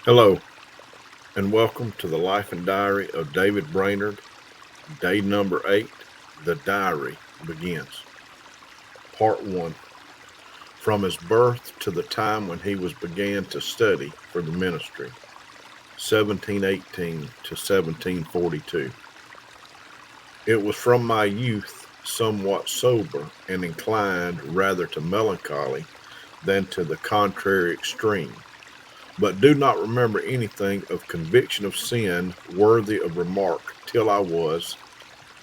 Hello, and welcome to the Life and Diary of David Brainerd. Day number 8, The Diary begins. Part 1. From his birth to the time when he began to study for the ministry, 1718 to 1742. It was from my youth somewhat sober and inclined rather to melancholy than to the contrary extreme, but do not remember anything of conviction of sin worthy of remark till I was,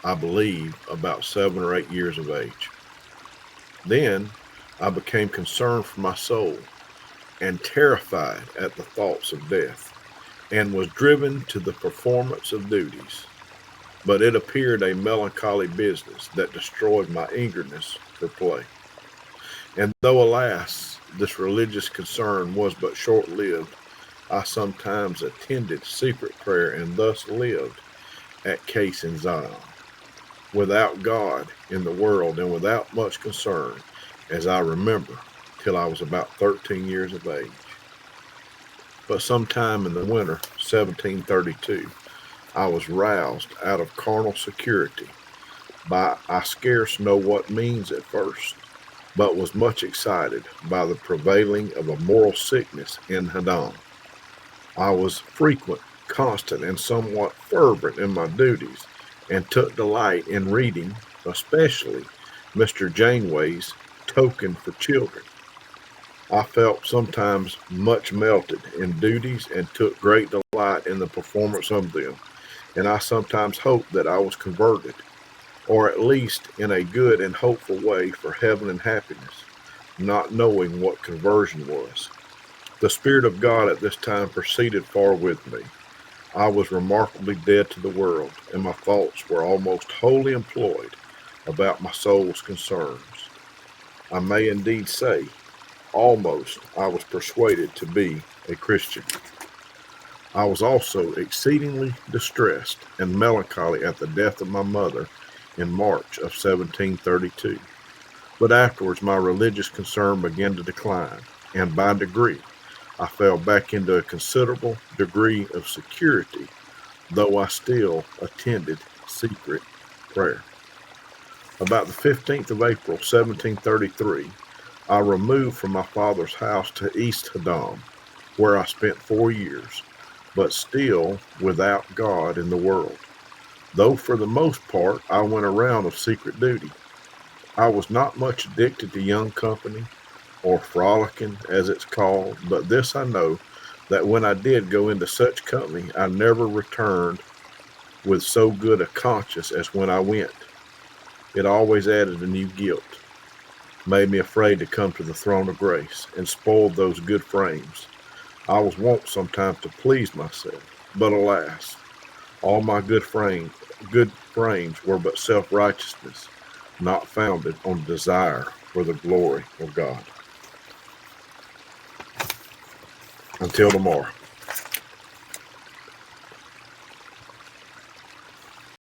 I believe, about 7 or 8 years of age. Then I became concerned for my soul, and terrified at the thoughts of death, and was driven to the performance of duties. But it appeared a melancholy business that destroyed my eagerness for play. And though, alas, this religious concern was but short-lived, I sometimes attended secret prayer and thus lived at case in Zion, without God in the world and without much concern, as I remember, till I was about 13 years of age. But sometime in the winter, 1732, I was roused out of carnal security by I scarce know what means at first, but was much excited by the prevailing of a moral sickness in Haddam. I was frequent, constant, and somewhat fervent in my duties, and took delight in reading, especially Mr. Janeway's Token for Children. I felt sometimes much melted in duties and took great delight in the performance of them, and I sometimes hoped that I was converted, or at least in a good and hopeful way for heaven and happiness, not knowing what conversion was. The Spirit of God at this time proceeded far with me. I was remarkably dead to the world, and my thoughts were almost wholly employed about my soul's concerns. I may indeed say, almost I was persuaded to be a Christian. I was also exceedingly distressed and melancholy at the death of my mother in March of 1732. But afterwards my religious concern began to decline, and by degree I fell back into a considerable degree of security, though I still attended secret prayer. About the 15th of April, 1733, I removed from my father's house to East Haddam, where I spent 4 years, but still without God in the world, though for the most part I went around of secret duty. I was not much addicted to young company, or frolicking, as it's called, but this I know, that when I did go into such company, I never returned with so good a conscience as when I went. It always added a new guilt, made me afraid to come to the throne of grace, and spoiled those good frames. I was wont sometimes to please myself, but alas, all my good frames were but self-righteousness, not founded on desire for the glory of God. Until tomorrow.